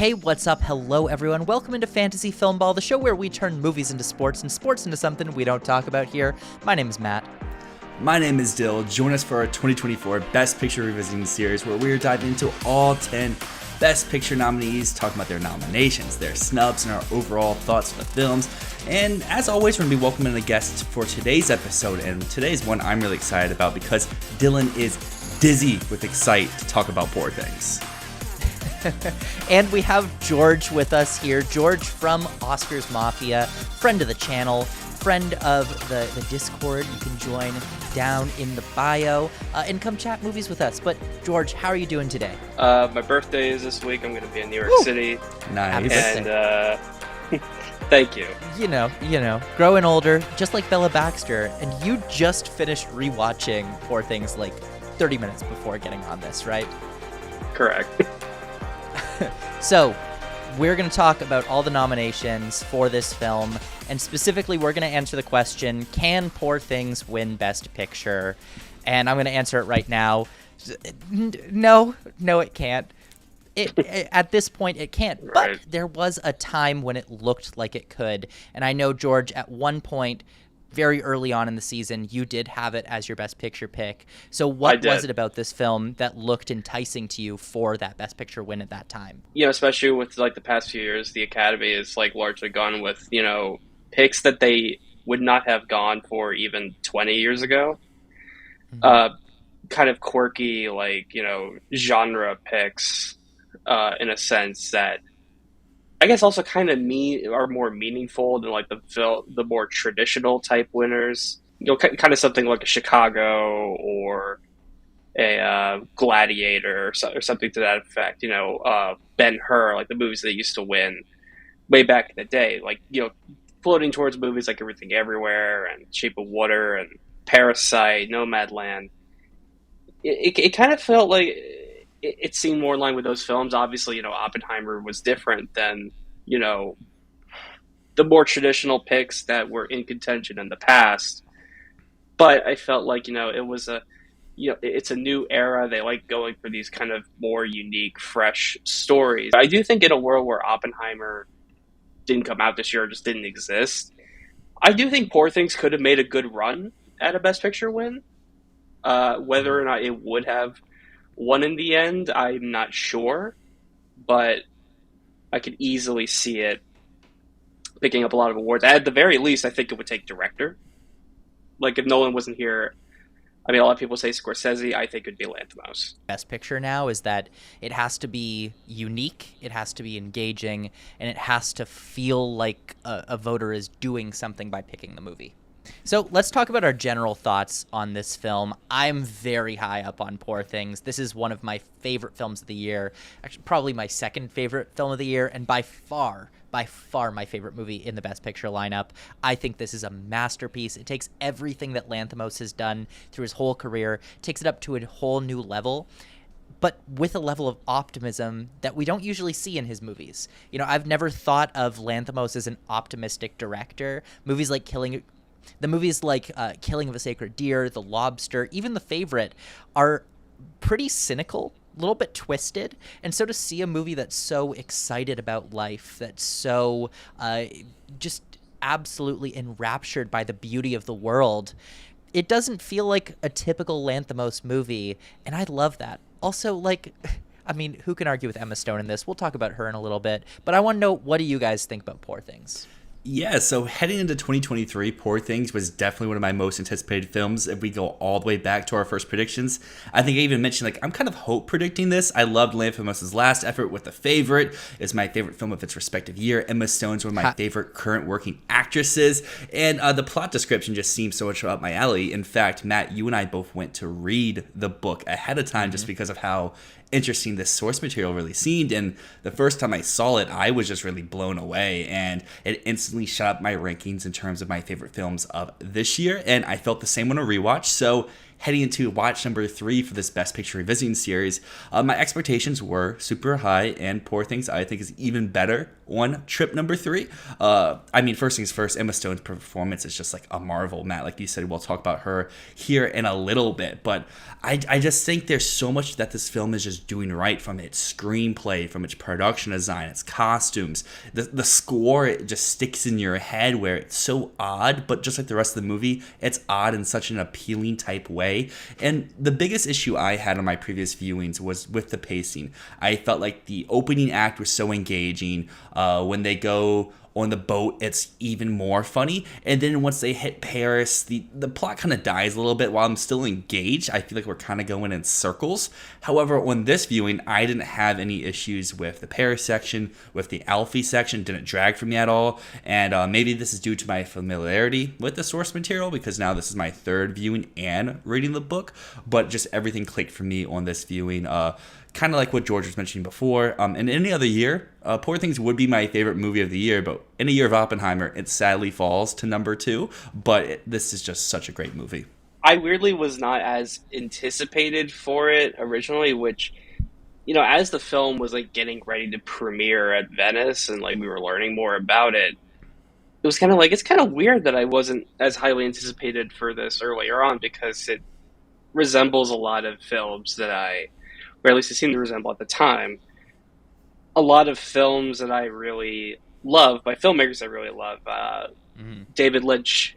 Hey, what's up? Hello, everyone. Welcome into Fantasy Filmball, the show where we turn movies into sports and sports into something we don't talk about here. My name is Matt. My name is Dyl. Join us for our 2024 Best Picture Revisiting series, where we're diving into all 10 Best Picture nominees, talking about their nominations, their snubs, and our overall thoughts on the films. And as always, we're going to be welcoming a guest for today's episode, and today's one I'm really excited about because Dylan is dizzy with excitement to talk about Poor Things. And we have George with us here. George from Oscar Mafia, friend of the channel, friend of the Discord. You can join down in the bio and come chat movies with us. But George, how are you doing today? My birthday is this week. I'm going to be in New York City. Nice. And thank you. You know, growing older, just like Bella Baxter. And you just finished rewatching Poor Things like 30 minutes before getting on this, right? Correct. So, we're going to talk about all the nominations for this film, and specifically we're going to answer the question, can Poor Things win Best Picture? And I'm going to answer it right now. No, it can't. At this point, it can't. Right. But there was a time when it looked like it could, and I know, George, at one point, very early on in the season, you did have it as your Best Picture pick. So what was it about this film that looked enticing to you for that Best Picture win at that time? You know, especially with like the past few years, the Academy has like largely gone with, you know, picks that they would not have gone for even 20 years ago. Mm-hmm. Kind of quirky, like, you know, genre picks in a sense that I guess also kind of are more meaningful than like the more traditional type winners. You know, kind of something like a Chicago or a Gladiator or something to that effect. You know, Ben-Hur, like the movies that used to win way back in the day. Like, you know, floating towards movies like Everything Everywhere and Shape of Water and Parasite, Nomadland. It kind of felt like it seemed more in line with those films. Obviously, you know, Oppenheimer was different than, you know, the more traditional picks that were in contention in the past. But I felt like, you know, it was it's a new era. They like going for these kind of more unique, fresh stories. I do think in a world where Oppenheimer didn't come out this year or just didn't exist, I do think Poor Things could have made a good run at a Best Picture win. Whether or not it would have won in the end, I'm not sure, but I could easily see it picking up a lot of awards. At the very least, I think it would take director. Like, if Nolan wasn't here, I mean, a lot of people say Scorsese, I think it would be Lanthimos. Best Picture now is that it has to be unique, it has to be engaging, and it has to feel like a voter is doing something by picking the movie. So let's talk about our general thoughts on this film. I'm very high up on Poor Things. This is one of my favorite films of the year, actually probably my second favorite film of the year, and by far my favorite movie in the Best Picture lineup. I think this is a masterpiece. It takes everything that Lanthimos has done through his whole career, takes it up to a whole new level, but with a level of optimism that we don't usually see in his movies. You know, I've never thought of Lanthimos as an optimistic director. Movies like Killing of a Sacred Deer, The Lobster, even The Favorite are pretty cynical, a little bit twisted. And so to see a movie that's so excited about life, that's so just absolutely enraptured by the beauty of the world, it doesn't feel like a typical Lanthimos movie. And I love that. Also, like, I mean, who can argue with Emma Stone in this? We'll talk about her in a little bit. But I want to know, what do you guys think about Poor Things? Yeah, so heading into 2023, Poor Things was definitely one of my most anticipated films. If we go all the way back to our first predictions, I think I even mentioned, like, I'm kind of hope predicting this. I loved Lanthimos' last effort with The Favorite. It's my favorite film of its respective year. Emma Stone's one of my favorite current working actresses. And the plot description just seems so much up my alley. In fact, Matt, you and I both went to read the book ahead of time just because of how interesting this source material really seemed. And the first time I saw it, I was just really blown away, and it instantly shot up my rankings in terms of my favorite films of this year. And I felt the same on a rewatch. So heading into watch number 3 for this Best Picture Revisiting series, my expectations were super high, and Poor Things I think is even better on trip number 3. First things first, Emma Stone's performance is just like a marvel. Matt, like you said, we'll talk about her here in a little bit, but I just think there's so much that this film is just doing right, from its screenplay, from its production design, its costumes, the score. It just sticks in your head, where it's so odd, but just like the rest of the movie, it's odd in such an appealing type way. And the biggest issue I had on my previous viewings was with the pacing. I felt like the opening act was so engaging. When they go on the boat, it's even more funny, and then once they hit Paris, the plot kind of dies a little bit. While I'm still engaged, I feel like we're kind of going in circles. However, on this viewing, I didn't have any issues with the Paris section, with the Alfie section. Didn't drag for me at all, and maybe this is due to my familiarity with the source material, because now this is my third viewing and reading the book, but just everything clicked for me on this viewing. Kind of like what George was mentioning before. In any other year, Poor Things would be my favorite movie of the year, but in a year of Oppenheimer, it sadly falls to number 2. But this is just such a great movie. I weirdly was not as anticipated for it originally, which, you know, as the film was like getting ready to premiere at Venice and like we were learning more about it, it was kind of like, it's kind of weird that I wasn't as highly anticipated for this earlier on, because it resembles a lot of films that or at least it seemed to resemble at the time, a lot of films that I really love, by filmmakers I really love. David Lynch,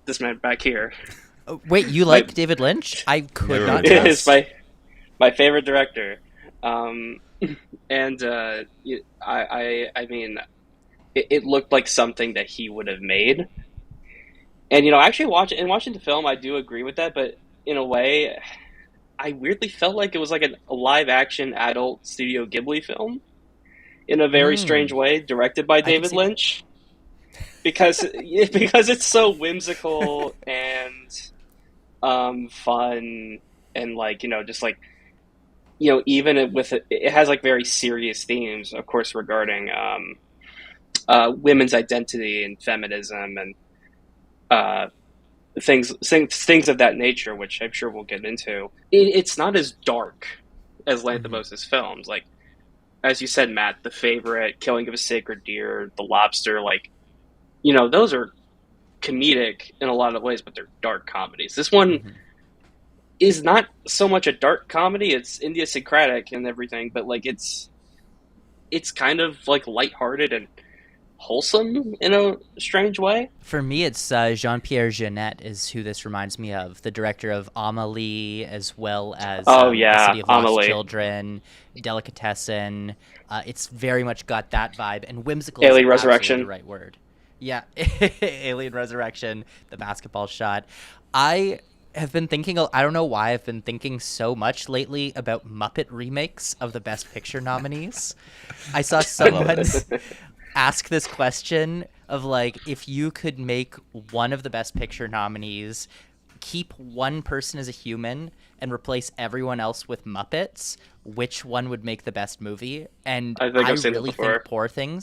this man back here. Oh, wait, you like David Lynch? I could not It guess. is my favorite director. It looked like something that he would have made. And, you know, actually watching the film, I do agree with that, but in a way, I weirdly felt like it was like a live-action adult Studio Ghibli film in a very strange way, directed by David Lynch, because it's so whimsical and fun, and like, you know, just like, you know, even with it has like very serious themes, of course, regarding women's identity and feminism and things of that nature, which I'm sure we'll get into. It's not as dark as Lanthimos' films. Like, as you said, Matt, The Favorite, Killing of a Sacred Deer, The Lobster, like, you know, those are comedic in a lot of ways, but they're dark comedies. This one is not so much a dark comedy. It's idiosyncratic and everything, but like it's kind of like lighthearted and wholesome in a strange way. For me, it's Jean-Pierre Jeunet is who this reminds me of, the director of Amélie, as well as The City of Lost Amélie. Children, Delicatessen. It's very much got that vibe, and whimsical Alien is Resurrection. absolutely the right word. Yeah, Alien Resurrection, the basketball shot. I have been thinking, I don't know why I've been thinking so much lately about Muppet remakes of the Best Picture nominees. I saw someone ask this question of like, if you could make one of the Best Picture nominees, keep one person as a human and replace everyone else with Muppets, which one would make the best movie? And I think I've seen really it before. think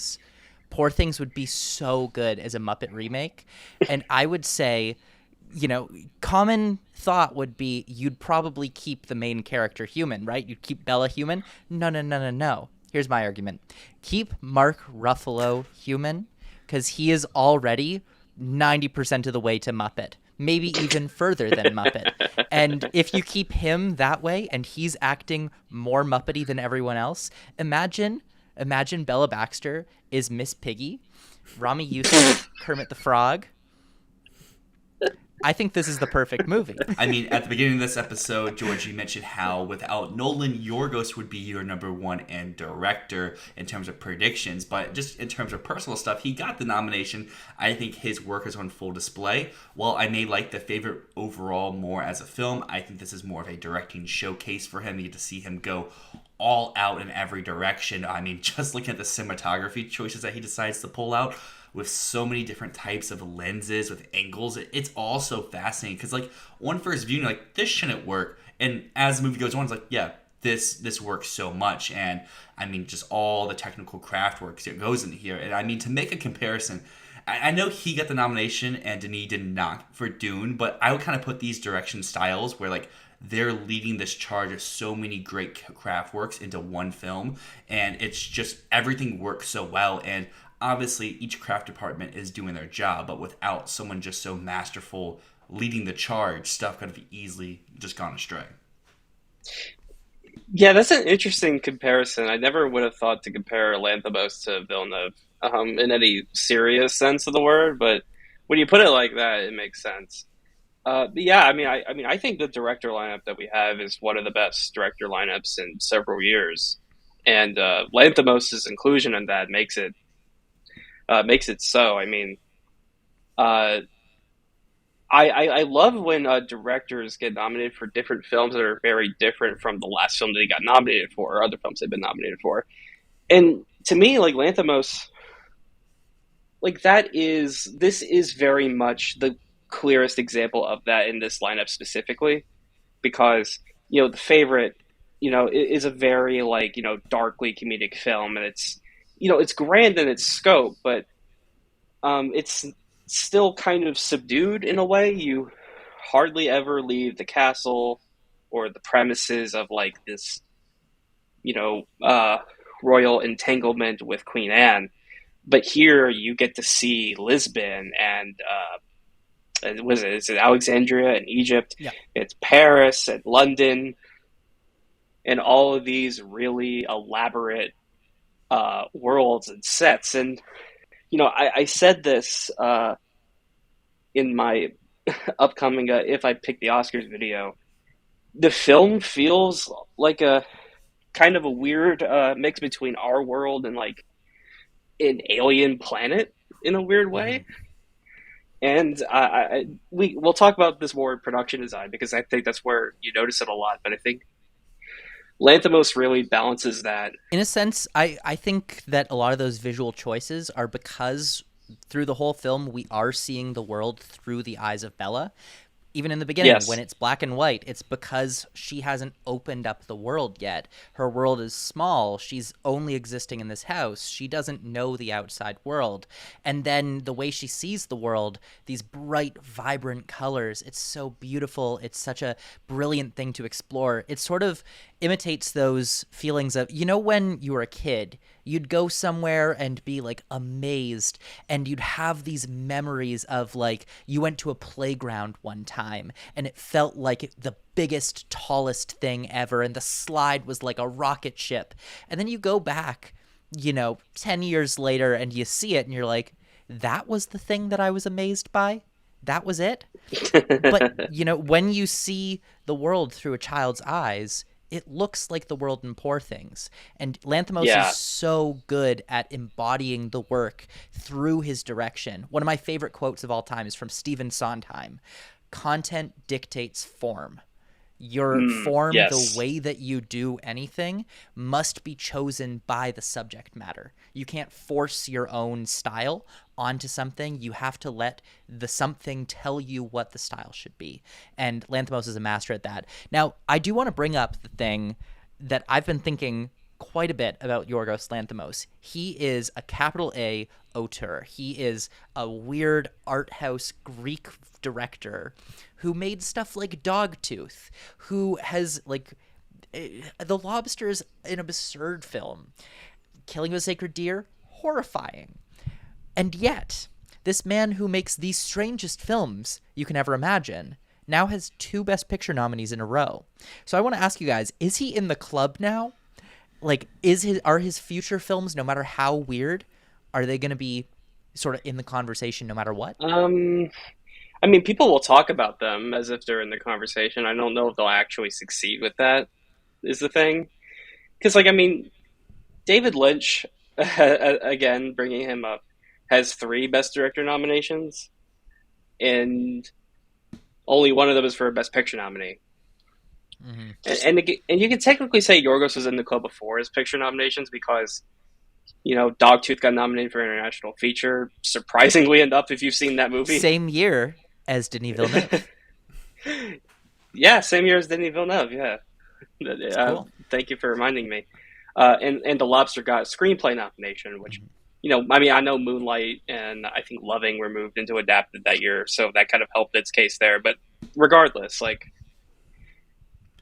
Poor Things would be so good as a Muppet remake. And I would say, you know, common thought would be you'd probably keep the main character human, right? You'd keep Bella human. No. Here's my argument. Keep Mark Ruffalo human, because he is already 90% of the way to Muppet, maybe even further than Muppet. And if you keep him that way and he's acting more Muppety than everyone else, imagine Bella Baxter is Miss Piggy, Rami Youssef, Kermit the Frog. I think this is the perfect movie. I mean, at the beginning of this episode, George, you mentioned how without Nolan, Yorgos would be your number 1 and director in terms of predictions. But just in terms of personal stuff, he got the nomination. I think his work is on full display. While I may like The Favorite overall more as a film, I think this is more of a directing showcase for him. You get to see him go all out in every direction. I mean, just looking at the cinematography choices that he decides to pull out, with so many different types of lenses, with angles. It's all so fascinating, because like on first view, you're like, this shouldn't work. And as the movie goes on, it's like, yeah, this works so much. And I mean, just all the technical craft work that goes into here. And I mean, to make a comparison, I know he got the nomination and Denis did not for Dune, but I would kind of put these direction styles where like they're leading this charge of so many great craft works into one film, and it's just everything works so well. And obviously each craft department is doing their job, but without someone just so masterful leading the charge, stuff could have easily just gone astray. Yeah, that's an interesting comparison. I never would have thought to compare Lanthimos to Villeneuve in any serious sense of the word, but when you put it like that, it makes sense. But yeah, I think the director lineup that we have is one of the best director lineups in several years, and Lanthimos' inclusion in that makes it so. Uh, I love when directors get nominated for different films that are very different from the last film they got nominated for, or other films they've been nominated for. And to me, like Lanthimos, like this is very much the clearest example of that in this lineup specifically, because the favorite, is a very like darkly comedic film, and it's grand in its scope, but it's still kind of subdued in a way. You hardly ever leave the castle or the premises of like this, you know, uh, royal entanglement with Queen Anne. But here you get to see Lisbon and was it? Is it Alexandria and Egypt? Yeah. It's Paris and London and all of these really elaborate worlds and sets. And I said this in my upcoming "If I Pick the Oscars" video. The film feels like a kind of a weird mix between our world and like an alien planet in a weird way. And we'll talk about this more in production design because I think that's where you notice it a lot. But I think Lanthimos really balances that. In a sense, I think that a lot of those visual choices are because through the whole film we are seeing the world through the eyes of Bella. Even in the beginning, Yes. when it's black and white, it's because she hasn't opened up the world yet. Her world is small. She's only existing in this house. She doesn't know the outside world. And then the way she sees the world, these bright, vibrant colors, it's so beautiful. It's such a brilliant thing to explore. It sort of imitates those feelings of, when you were a kid, you'd go somewhere and be like amazed, and you'd have these memories of like you went to a playground one time and it felt like the biggest, tallest thing ever, and the slide was like a rocket ship. And then you go back, 10 years later and you see it and you're like, that was the thing that I was amazed by? That was it? But, when you see the world through a child's eyes, it looks like the world in Poor Things. And Lanthimos Yeah. is so good at embodying the work through his direction. One of my favorite quotes of all time is from Stephen Sondheim. Content dictates form. Your form, yes. the way that you do anything, must be chosen by the subject matter. You can't force your own style onto something. You have to let the something tell you what the style should be. And Lanthimos is a master at that. Now, I do want to bring up the thing that I've been thinking quite a bit about Yorgos Lanthimos. He is a capital A auteur. He is a weird art house Greek director who made stuff like Dogtooth, who has like The Lobster is an absurd film. Killing of a Sacred Deer, horrifying. And yet, this man who makes the strangest films you can ever imagine now has 2 Best Picture nominees in a row. So I want to ask you guys, is he in the club now? Like, are his future films, no matter how weird, are they going to be sort of in the conversation no matter what? People will talk about them as if they're in the conversation. I don't know if they'll actually succeed with that, is the thing. Because, David Lynch, again, bringing him up, has 3 Best Director nominations, and only one of them is for a Best Picture nominee. Mm-hmm. And you can technically say Yorgos was in the club before his picture nominations because, Dogtooth got nominated for International Feature, surprisingly enough, if you've seen that movie. Same year as Denis Villeneuve. Yeah, same year as Denis Villeneuve, yeah. Cool. Thank you for reminding me. And The Lobster got a screenplay nomination, which, I know Moonlight and I think Loving were moved into adapted that year, so that kind of helped its case there. But regardless,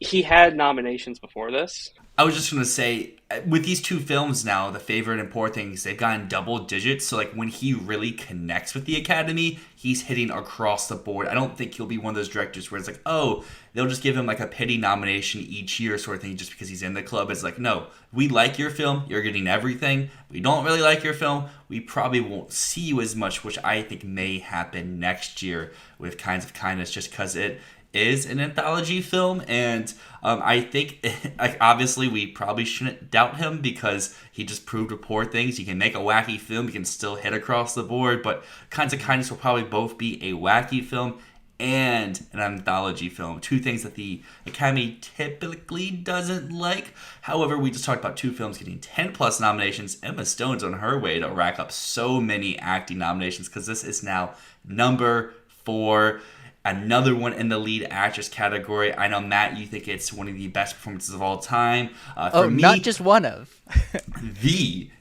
he had nominations before this. I was just going to say, with these two films now, The Favorite and Poor Things, they've gotten double digits. So, like, when he really connects with the Academy, he's hitting across the board. I don't think he'll be one of those directors where it's like, oh, they'll just give him, like, a pity nomination each year sort of thing just because he's in the club. It's like, no, we like your film. You're getting everything. We don't really like your film. We probably won't see you as much, which I think may happen next year with Kinds of Kindness just because it is an anthology film, and I think, like, obviously we probably shouldn't doubt him because he just proved with Poor Things he can make a wacky film, he can still hit across the board, but Kinds of Kindness will probably both be a wacky film and an anthology film, two things that the Academy typically doesn't like. However, we just talked about two films getting 10 plus nominations. Emma Stone's on her way to rack up so many acting nominations because this is now number 4. Another one in the lead actress category. I know, Matt, you think it's one of the best performances of all time. For me, not just one of. the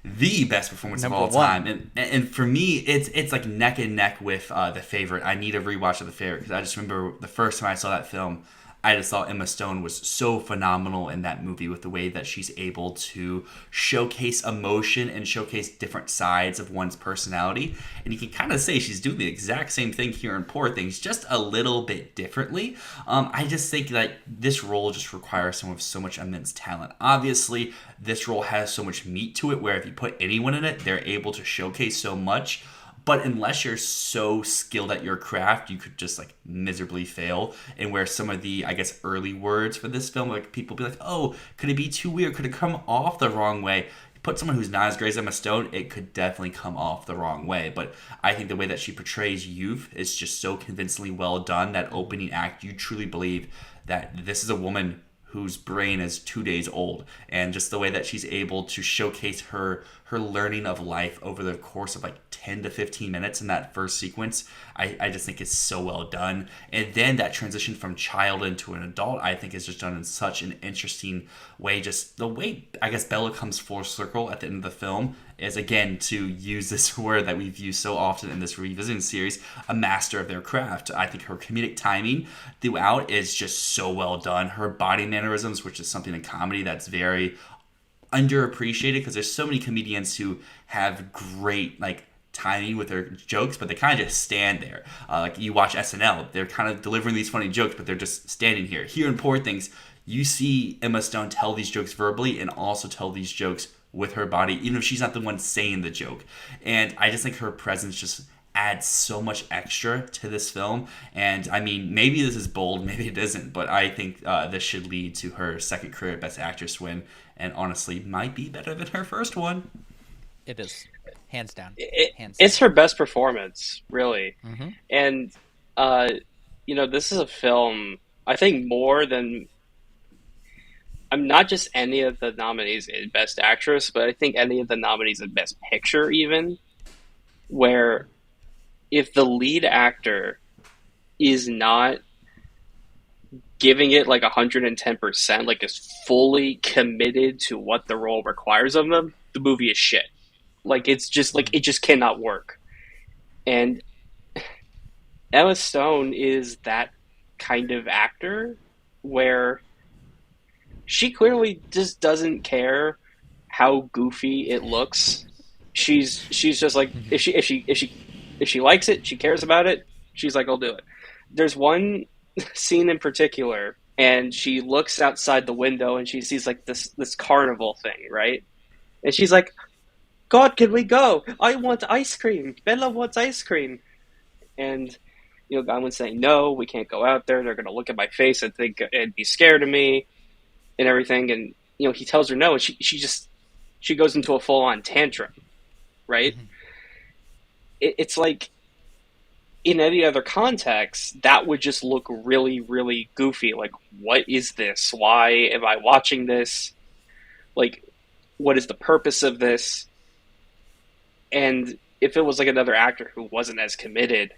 best performance Number of all one. time. And for me, it's like neck and neck with The Favorite. I need a rewatch of The Favorite because I just remember the first time I saw that film, I just thought Emma Stone was so phenomenal in that movie with the way that she's able to showcase emotion and showcase different sides of one's personality. And you can kind of say she's doing the exact same thing here in Poor Things, just a little bit differently. I just think that this role just requires someone with so much immense talent. Obviously, this role has so much meat to it where if you put anyone in it, they're able to showcase so much. But unless you're so skilled at your craft, you could just like miserably fail. And where some of the, I guess, early words for this film, like people be like, oh, could it be too weird? Could it come off the wrong way? Put someone who's not as great as Emma Stone, it could definitely come off the wrong way. But I think the way that she portrays youth is just so convincingly well done. That opening act, you truly believe that this is a woman whose brain is 2 days old, and just the way that she's able to showcase her learning of life over the course of like 10 to 15 minutes in that first sequence, I just think is so well done. And then that transition from child into an adult, I think is just done in such an interesting way. Just the way, I guess, Bella comes full circle at the end of the film is, again, to use this word that we've used so often in this revisiting series, a master of their craft. I think her comedic timing throughout is just so well done. Her body mannerisms, which is something in comedy that's very underappreciated because there's so many comedians who have great, like, timing with their jokes, but they kind of just stand there. Like, you watch SNL, they're kind of delivering these funny jokes, but they're just standing here. Here in Poor Things, you see Emma Stone tell these jokes verbally and also tell these jokes with her body, even if she's not the one saying the joke. And I just think her presence just adds so much extra to this film. And I mean, maybe this is bold, maybe it isn't, but I think this should lead to her second career Best Actress win, and honestly might be better than her first one. It is. Hands down. It's her best performance, really. Mm-hmm. And, this is a film, I think more than... I'm not just any of the nominees in Best Actress, but I think any of the nominees in Best Picture even, where if the lead actor is not giving it like 110%, like is fully committed to what the role requires of them, the movie is shit. Like, it's just like, it just cannot work. And Emma Stone is that kind of actor where she clearly just doesn't care how goofy it looks. She's just like, if she likes it, she cares about it, she's like, I'll do it. There's one scene in particular, and she looks outside the window and she sees like this carnival thing, right? And she's like, God, can we go? I want ice cream. Bella wants ice cream. And Godwin's saying, no, we can't go out there. They're going to look at my face and think and be scared of me and everything. And he tells her no, and she goes into a full on tantrum, right? Mm-hmm. It's like, in any other context, that would just look really, really goofy. Like, what is this? Why am I watching this? Like, what is the purpose of this? And if it was like another actor who wasn't as committed,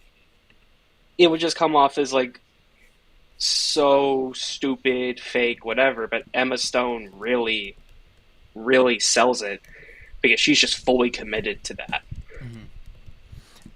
it would just come off as like so stupid, fake, whatever. But Emma Stone really, really sells it because she's just fully committed to that. Mm-hmm.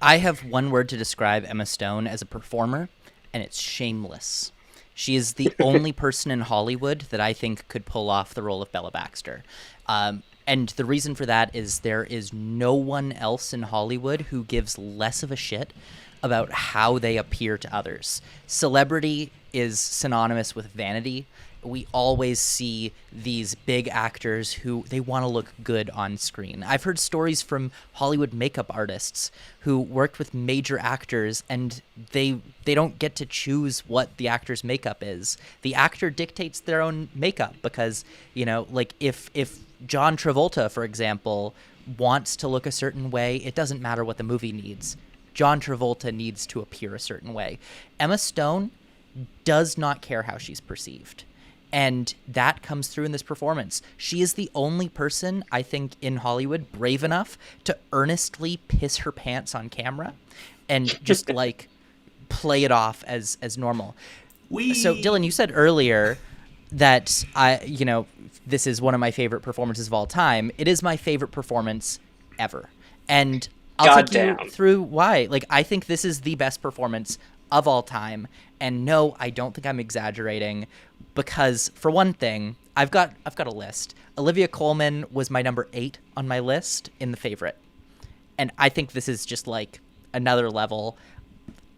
I have one word to describe Emma Stone as a performer, and it's shameless. She is the only person in Hollywood that I think could pull off the role of Bella Baxter. And the reason for that is there is no one else in Hollywood who gives less of a shit about how they appear to others. Celebrity is synonymous with vanity. We always see these big actors who they want to look good on screen. I've heard stories from Hollywood makeup artists who worked with major actors, and they don't get to choose what the actor's makeup is. The actor dictates their own makeup because, like if John Travolta, for example, wants to look a certain way, it doesn't matter what the movie needs. John Travolta needs to appear a certain way. Emma Stone does not care how she's perceived. And that comes through in this performance. She is the only person, I think, in Hollywood brave enough to earnestly piss her pants on camera and just like play it off as normal. So Dylan, you said earlier that this is one of my favorite performances of all time. It is my favorite performance ever. And I'll take you through why. Like, I think this is the best performance of all time. And no, I don't think I'm exaggerating, because for one thing, I've got a list. Olivia Colman was my number 8 on my list in The Favorite. And I think this is just like another level.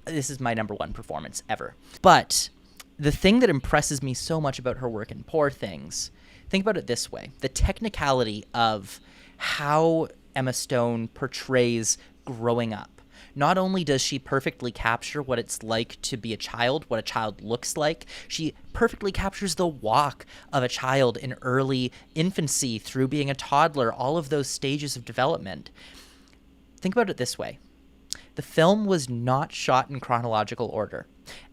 This is my number 1 performance ever. But the thing that impresses me so much about her work in Poor Things, think about it this way. The technicality of how Emma Stone portrays growing up. Not only does she perfectly capture what it's like to be a child, what a child looks like, she perfectly captures the walk of a child in early infancy through being a toddler, all of those stages of development. Think about it this way. The film was not shot in chronological order,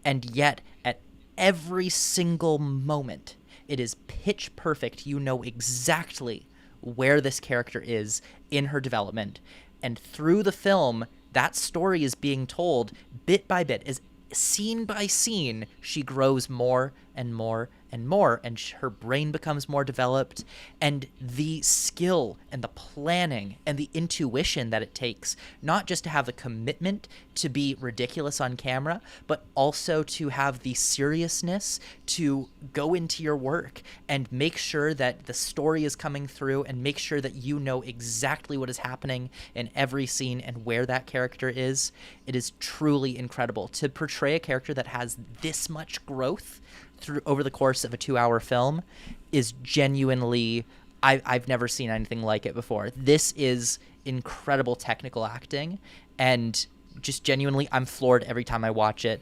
and yet at every single moment, it is pitch perfect. You know exactly where this character is in her development, and through the film, that story is being told bit by bit, as scene by scene, she grows more and more and more, and her brain becomes more developed, and the skill and the planning and the intuition that it takes, not just to have the commitment to be ridiculous on camera, but also to have the seriousness to go into your work and make sure that the story is coming through and make sure that you know exactly what is happening in every scene and where that character is. It is truly incredible to portray a character that has this much growth through over the course of a 2-hour film is genuinely, I've never seen anything like it before. This is incredible technical acting, and just genuinely, I'm floored every time I watch it.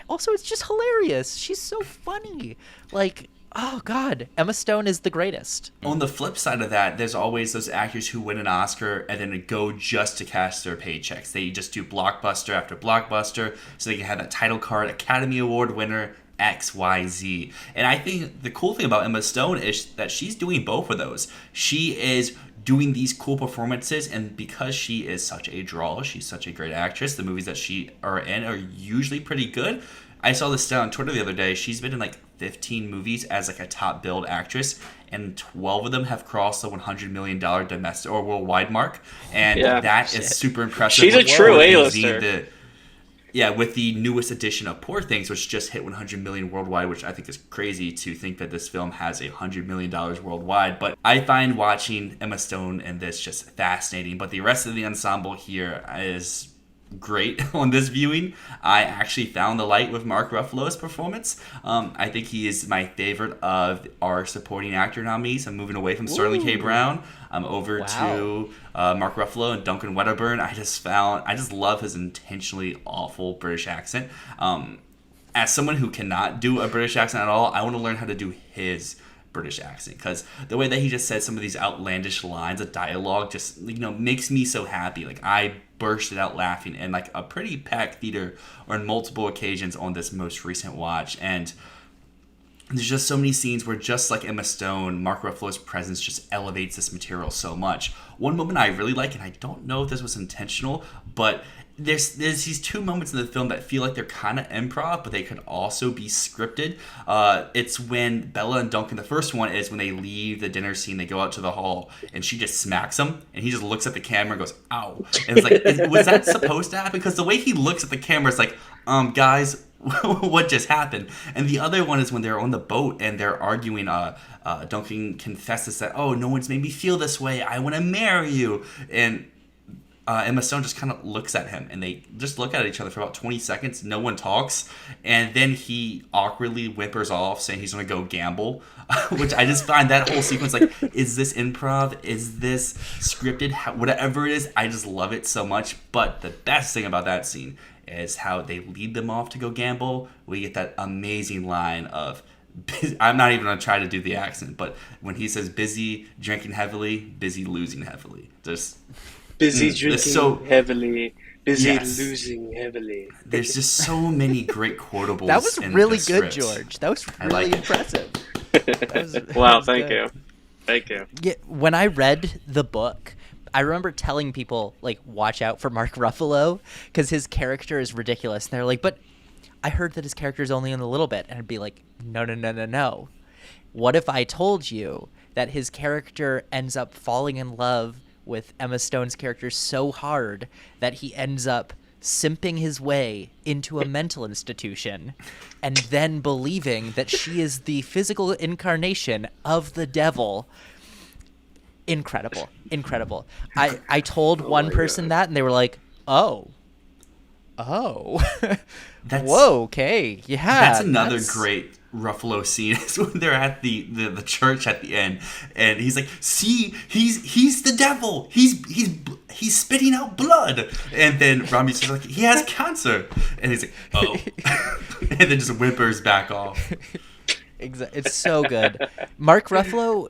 Also, it's just hilarious. She's so funny. Like, oh God, Emma Stone is the greatest. On the flip side of that, there's always those actors who win an Oscar and then go just to cash their paychecks. They just do blockbuster after blockbuster so they can have that title card, Academy Award winner, XYZ. And I think the cool thing about Emma Stone is that she's doing both of those. She is doing these cool performances, and because she is such a draw, she's such a great actress, the movies that she are in are usually pretty good. I saw this stat on Twitter the other day. She's been in like 15 movies as like a top billed actress, and 12 of them have crossed the $100 million domestic or worldwide mark. And that is super impressive. She's a true A-lister. With the newest edition of Poor Things, which just hit 100 million worldwide, which I think is crazy to think that this film has $100 million worldwide. But I find watching Emma Stone in this just fascinating. But the rest of the ensemble here is great on this viewing. I actually found the light with Mark Ruffalo's performance. I think he is my favorite of our supporting actor nominees. I'm moving away from Sterling K. Brown. I'm over to Mark Ruffalo and Duncan Wedderburn. I just love his intentionally awful British accent. As someone who cannot do a British accent at all, I want to learn how to do his British accent, because the way that he just said some of these outlandish lines of dialogue just makes me so happy. Like, I bursted out laughing in like a pretty packed theater on multiple occasions on this most recent watch. And there's just so many scenes where, just like Emma Stone, Mark Ruffalo's presence just elevates this material so much. One moment I really like, and I don't know if this was intentional, but there's these two moments in the film that feel like they're kind of improv, but they could also be scripted. It's when Bella and Duncan, the first one is when they leave the dinner scene, they go out to the hall, and she just smacks him, and he just looks at the camera and goes, ow. And it's like, was that supposed to happen? Because the way he looks at the camera is like, guys, what just happened? And the other one is when they're on the boat and they're arguing. Duncan confesses that, oh, no one's made me feel this way. I want to marry you. And Emma Stone just kind of looks at him, and they just look at each other for about 20 seconds. No one talks, and then he awkwardly whimpers off, saying he's going to go gamble, which I just find that whole sequence like, is this improv? Is this scripted? Whatever it is, I just love it so much. But the best thing about that scene is how they lead them off to go gamble. We get that amazing line of, I'm not even going to try to do the accent, but when he says busy drinking heavily, busy losing heavily. Just... busy drinking heavily, busy losing heavily. There's just so many great quotables. That was really good, script. George. That was really impressive. Wow, thank you. Thank you. Yeah, when I read the book, I remember telling people, like, watch out for Mark Ruffalo, because his character is ridiculous. And they're like, but I heard that his character is only in a little bit. And I'd be like, no. What if I told you that his character ends up falling in love with Emma Stone's character so hard that he ends up simping his way into a mental institution and then believing that she is the physical incarnation of the devil? Incredible. I told one person that, and they were like, oh. Whoa, okay. Yeah. That's another great Ruffalo scene is when they're at the church at the end, and he's like, see, he's the devil. He's spitting out blood. And then Rami's just like, he has cancer. And he's like, oh. And then just whimpers back off. It's so good. Mark Ruffalo,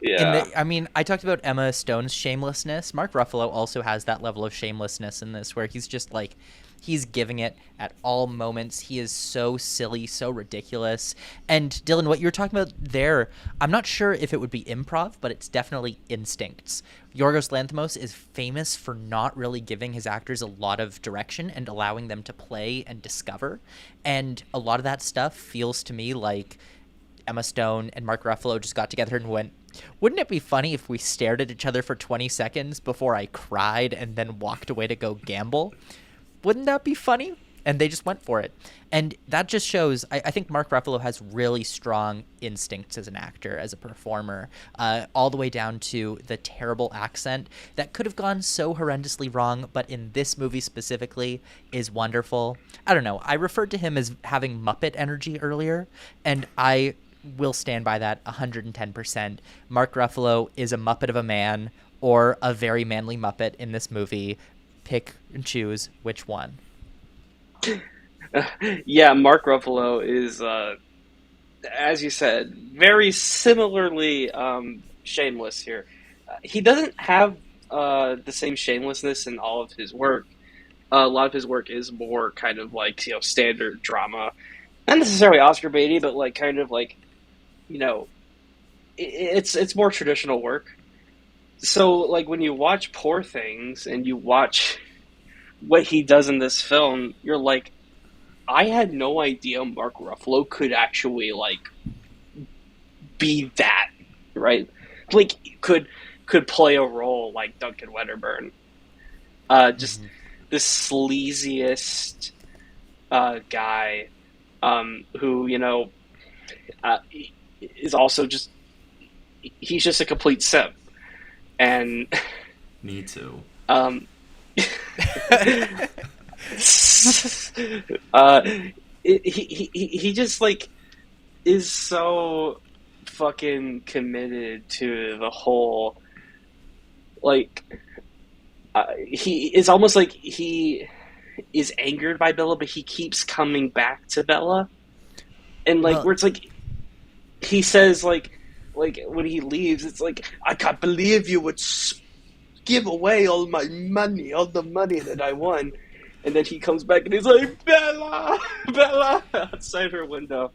I talked about Emma Stone's shamelessness. Mark Ruffalo also has that level of shamelessness in this, where he's just like, he's giving it at all moments. He is so silly, so ridiculous. And Dylan, what you were talking about there, I'm not sure if it would be improv, but it's definitely instincts. Yorgos Lanthimos is famous for not really giving his actors a lot of direction and allowing them to play and discover. And a lot of that stuff feels to me like Emma Stone and Mark Ruffalo just got together and went, wouldn't it be funny if we stared at each other for 20 seconds before I cried and then walked away to go gamble? Wouldn't that be funny? And they just went for it. And that just shows, I think Mark Ruffalo has really strong instincts as an actor, as a performer, all the way down to the terrible accent that could have gone so horrendously wrong, but in this movie specifically is wonderful. I don't know. I referred to him as having Muppet energy earlier, and I will stand by that 110%. Mark Ruffalo is a Muppet of a man or a very manly Muppet in this movie. Pick and choose which one. Yeah, Mark Ruffalo is, as you said, very similarly shameless here. He doesn't have the same shamelessness in all of his work. A lot of his work is more kind of like, standard drama. Not necessarily Oscar baity, but like kind of like, it's more traditional work. So, like, when you watch Poor Things and you watch what he does in this film, you're like, I had no idea Mark Ruffalo could actually, like, be that, right? Like, could play a role like Duncan Wedderburn. Just this sleaziest guy who, is also just, he's just a complete simp. And me too. He just like is so fucking committed to the whole, like, he is almost like he is angered by Bella, but he keeps coming back to Bella, and like where it's like he says like when he leaves, it's like, I can't believe you would give away all my money, all the money that I won. And then he comes back and he's like, Bella outside her window.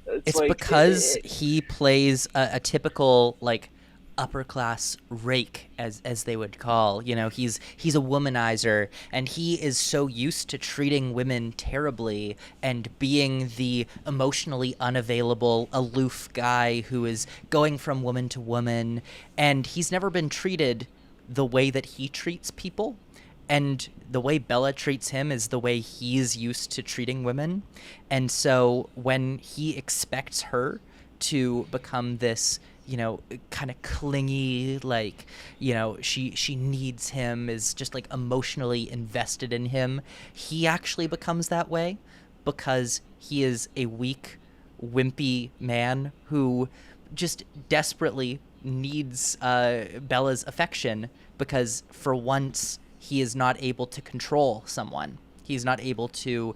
It's like, because he plays a typical, like, upper class rake, as they would call. He's a womanizer, and he is so used to treating women terribly and being the emotionally unavailable, aloof guy who is going from woman to woman, and he's never been treated the way that he treats people. And the way Bella treats him is the way he's used to treating women. And so when he expects her to become this, you know, kind of clingy, like, you know, she needs him, is just like emotionally invested in him, he actually becomes that way because he is a weak, wimpy man who just desperately needs Bella's affection, because for once he is not able to control someone. He's not able to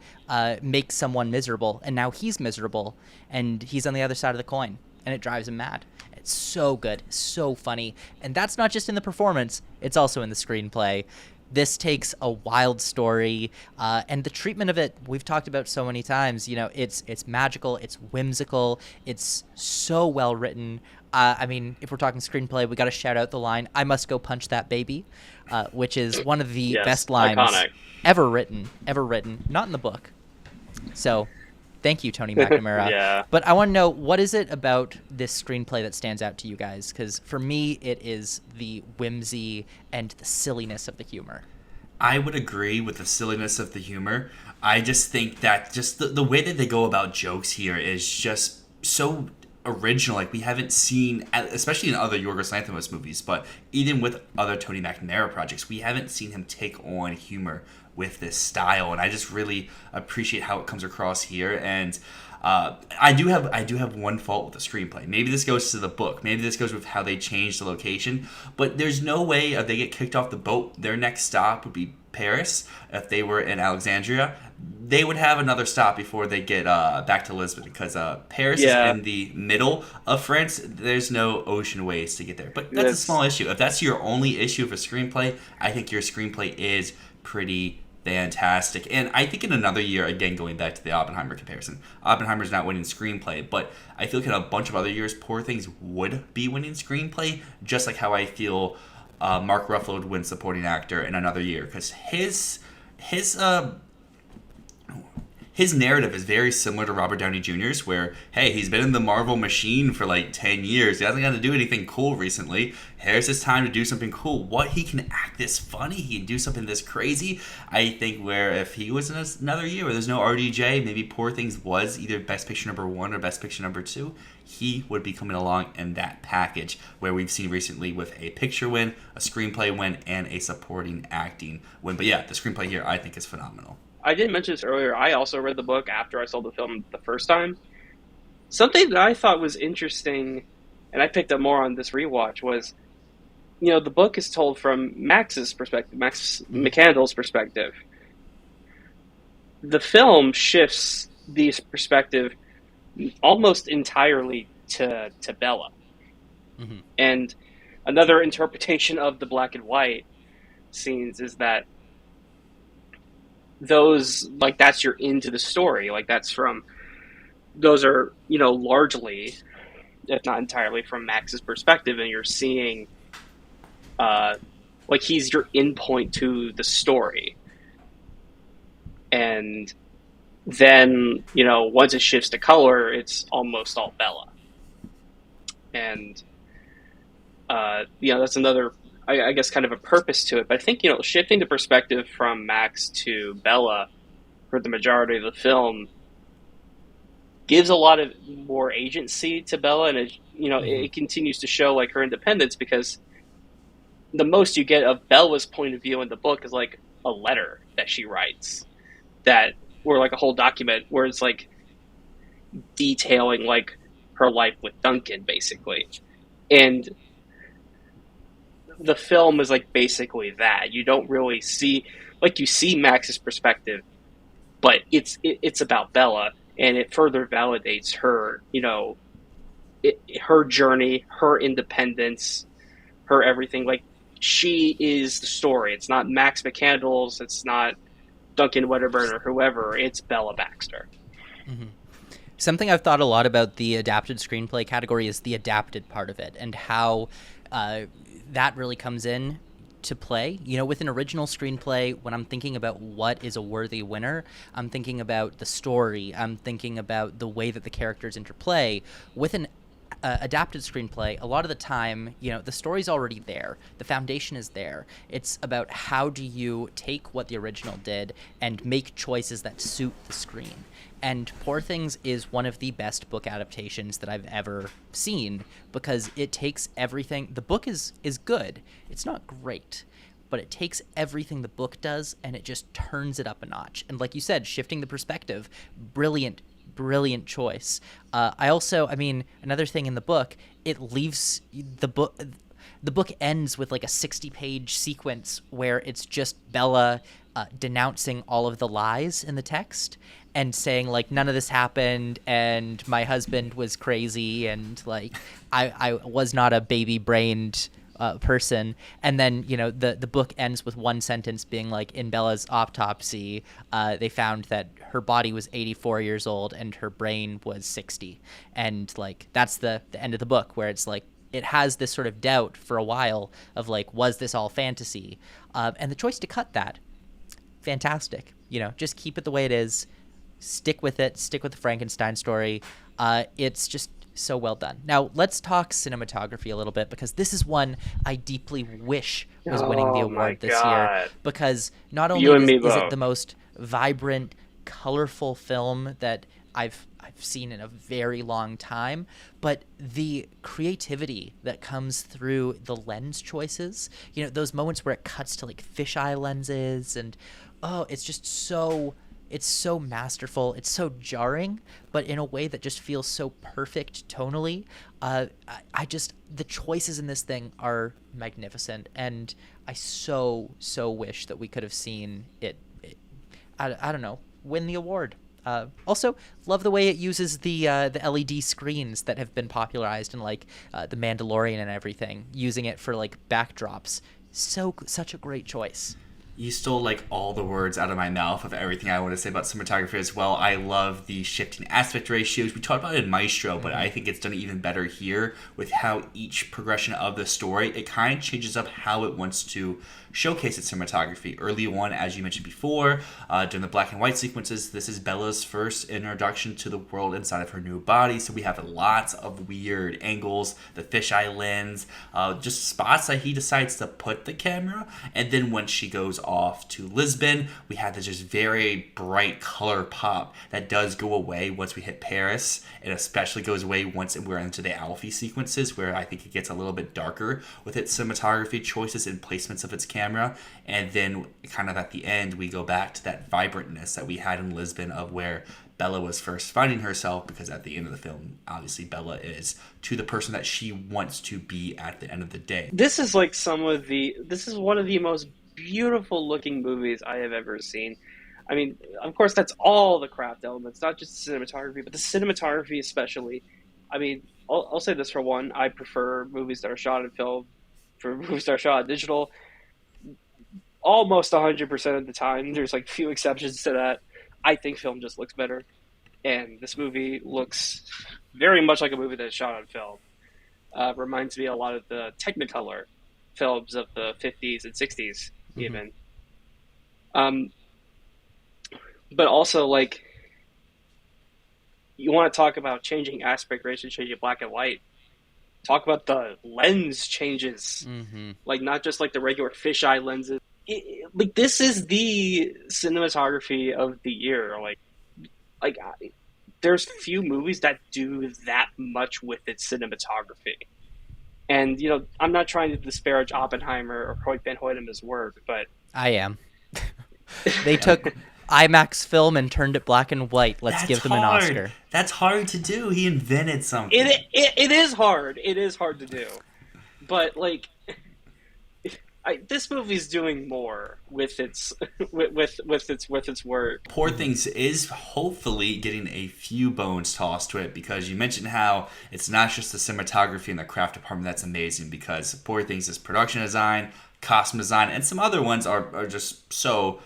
make someone miserable, and now he's miserable, and he's on the other side of the coin, and it drives him mad. It's so good, so funny, and that's not just in the performance, it's also in the screenplay. This takes a wild story, and the treatment of it, we've talked about so many times. You know, it's magical, it's whimsical, it's so well written. I mean, if we're talking screenplay, we got to shout out the line, "I must go punch that baby," which is one of the best lines iconic. ever written, not in the book. So thank you, Tony McNamara. Yeah. But I want to know, what is it about this screenplay that stands out to you guys? Because for me, it is the whimsy and the silliness of the humor. I would agree with the silliness of the humor. I just think that just the way that they go about jokes here is just so original. Like, we haven't seen, especially in other Yorgos Lanthimos movies, but even with other Tony McNamara projects, we haven't seen him take on humor with this style, and I just really appreciate how it comes across here. And I do have one fault with the screenplay. Maybe this goes to the book. Maybe this goes with how they changed the location. But there's no way if they get kicked off the boat, their next stop would be Paris. If they were in Alexandria, they would have another stop before they get back to Lisbon, because Paris is in the middle of France. There's no ocean ways to get there. But that's a small issue. If that's your only issue for screenplay, I think your screenplay is pretty fantastic. And I think in another year, again, going back to the Oppenheimer comparison, Oppenheimer's not winning screenplay, but I feel like in a bunch of other years, Poor Things would be winning screenplay, just like how I feel Mark Ruffalo would win supporting actor in another year, because his narrative is very similar to Robert Downey Jr.'s, where, hey, he's been in the Marvel machine for like 10 years. He hasn't got to do anything cool recently. Here's his time to do something cool. What, he can act this funny? He can do something this crazy? I think where if he was in another year where there's no RDJ, maybe Poor Things was either Best Picture #1 or Best Picture #2, he would be coming along in that package where we've seen recently with a picture win, a screenplay win, and a supporting acting win. But yeah, the screenplay here I think is phenomenal. I didn't mention this earlier. I also read the book after I saw the film the first time. Something that I thought was interesting, and I picked up more on this rewatch, was, you know, the book is told from Max's perspective, Max McCandless's perspective. The film shifts the perspective almost entirely to Bella. Mm-hmm. And another interpretation of the black and white scenes is that those, like, that's your into the story. Like, those are, you know, largely, if not entirely, from Max's perspective, and you're seeing, like, he's your in point to the story. And then, you know, once it shifts to color, it's almost all Bella. And, you know, that's another, I guess, kind of a purpose to it. But I think, you know, shifting the perspective from Max to Bella for the majority of the film gives a lot of more agency to Bella, and it, you know, it continues to show like her independence, because the most you get of Bella's point of view in the book is like a letter that she writes, or like a whole document where it's like detailing like her life with Duncan, basically. And the film is like basically that. You don't really see, like, you see Max's perspective, but it's about Bella, and it further validates her, you know, her journey, her independence, her everything. Like, she is the story. It's not Max McCandless, it's not Duncan Wedderburn or whoever, it's Bella Baxter. Mm-hmm. Something I've thought a lot about the adapted screenplay category is the adapted part of it, and how that really comes in to play. You know, with an original screenplay, when I'm thinking about what is a worthy winner, I'm thinking about the story, I'm thinking about the way that the characters interplay. With an adapted screenplay, a lot of the time, the story's already there. The foundation is there. It's about how do you take what the original did and make choices that suit the screen. And Poor Things is one of the best book adaptations that I've ever seen, because it takes everything. The book is good. It's not great, but it takes everything the book does and it just turns it up a notch. And like you said, shifting the perspective, brilliant choice. Another thing in the book, it leaves the book ends with like a 60-page sequence where it's just Bella denouncing all of the lies in the text and saying like none of this happened and my husband was crazy and like I was not a baby brained person. And then the book ends with one sentence being like, in Bella's autopsy they found that her body was 84 years old and her brain was 60, and like that's the end of the book, where it's like it has this sort of doubt for a while of like, was this all fantasy? And the choice to cut that, fantastic. Just keep it the way it is, stick with it, stick with the Frankenstein story. It's just so well done. Now let's talk cinematography a little bit, because this is one I deeply wish was winning the award this year, because not only is it the most vibrant, colorful film that I've seen in a very long time, but the creativity that comes through the lens choices, those moments where it cuts to like fisheye lenses, and it's just it's so masterful. It's so jarring, but in a way that just feels so perfect tonally. The choices in this thing are magnificent, and I so wish that we could have seen it I don't know, win the award. Also, love the way it uses the LED screens that have been popularized in like The Mandalorian and everything, using it for like backdrops. Such a great choice. You stole like all the words out of my mouth of everything I want to say about cinematography as well. I love the shifting aspect ratios. We talked about it in Maestro, but I think it's done even better here with how each progression of the story, it kind of changes up how it wants to showcase its cinematography. Early on, as you mentioned before, during the black and white sequences, this is Bella's first introduction to the world inside of her new body. So we have lots of weird angles, the fisheye lens, just spots that he decides to put the camera. And then when she goes off to Lisbon, we have this just very bright color pop that does go away once we hit Paris. It especially goes away once we're into the Alfie sequences, where I think it gets a little bit darker with its cinematography choices and placements of its camera. And then kind of at the end, we go back to that vibrantness that we had in Lisbon, of where Bella was first finding herself, because at the end of the film, obviously Bella is to the person that she wants to be at the end of the day. This is like this is one of the most beautiful looking movies I have ever seen. I mean, of course, that's all the craft elements, not just the cinematography, but the cinematography especially. I mean, I'll say this for one: I prefer movies that are shot in film for movies that are shot in digital. Almost 100% of the time. There's like few exceptions to that. I think film just looks better, and this movie looks very much like a movie that's shot on film. Reminds me a lot of the Technicolor films of the 50s and 60s, even. But also, like, you want to talk about changing aspect ratio, changing black and white. Talk about the lens changes, like not just like the regular fisheye lenses. Like, this is the cinematography of the year. Like there's few movies that do that much with its cinematography. And I'm not trying to disparage Oppenheimer or Hoyt Van Hoytema's work, but I am. They took IMAX film and turned it black and white. Let's give them an Oscar. That's hard to do. He invented something. It is hard. It is hard to do. But like, this movie's doing more with its work. Poor Things is hopefully getting a few bones tossed to it, because you mentioned how it's not just the cinematography and the craft department that's amazing, because Poor Things is production design, costume design, and some other ones are just so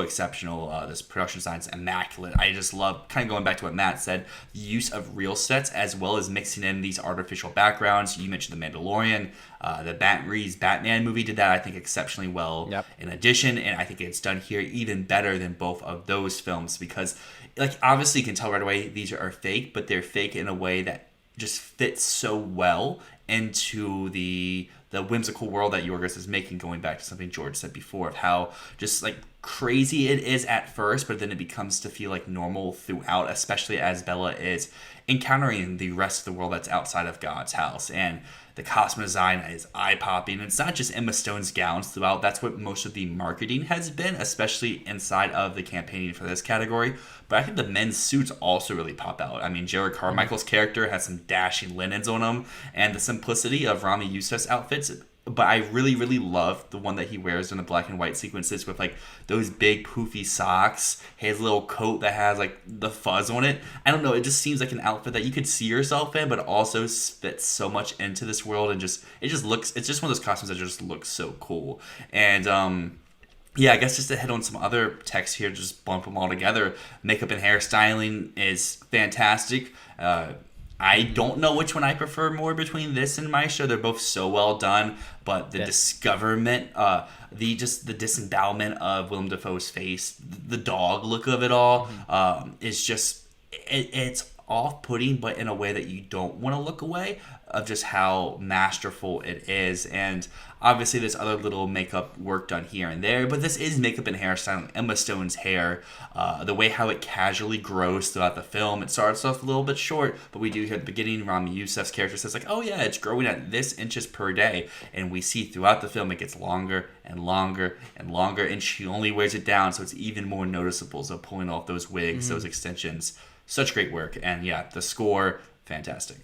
exceptional. This production design is immaculate. I just love, kind of going back to what Matt said, the use of real sets as well as mixing in these artificial backgrounds. You mentioned The Mandalorian. The Matt Reeves Batman movie did that, I think, exceptionally well. Yep. In addition, and I think it's done here even better than both of those films, because, like, obviously you can tell right away these are fake, but they're fake in a way that just fits so well into the whimsical world that Yorgos is making, going back to something George said before of how just like crazy it is at first, but then it becomes to feel like normal throughout, especially as Bella is encountering the rest of the world that's outside of God's house. And the costume design is eye-popping. It's not just Emma Stone's gowns throughout. That's what most of the marketing has been, especially inside of the campaigning for this category. But I think the men's suits also really pop out. I mean, Jared Carmichael's character has some dashing linens on him, and the simplicity of Rami Youssef's outfits. But I really, really love the one that he wears in the black and white sequences with like those big poofy socks, his little coat that has like the fuzz on it. I don't know, it just seems like an outfit that you could see yourself in, but also fits so much into this world, and just it's just one of those costumes that just looks so cool. And yeah, I guess just to hit on some other text here, just bump them all together. Makeup and hairstyling is fantastic. I don't know which one I prefer more between this and Maestro. They're both so well done, but the discoverment, the disembowelment of Willem Dafoe's face, the dog look of it all, is just it's off-putting, but in a way that you don't want to look away, of just how masterful it is. And obviously there's other little makeup work done here and there, but this is makeup and hairstyling. Emma Stone's hair, the way how it casually grows throughout the film. It starts off a little bit short, but we do hear at the beginning Rami Youssef's character says like, oh yeah, it's growing at this inches per day, and we see throughout the film it gets longer and longer and longer, and she only wears it down so it's even more noticeable. So pulling off those wigs, those extensions, such great work. And yeah, the score, fantastic.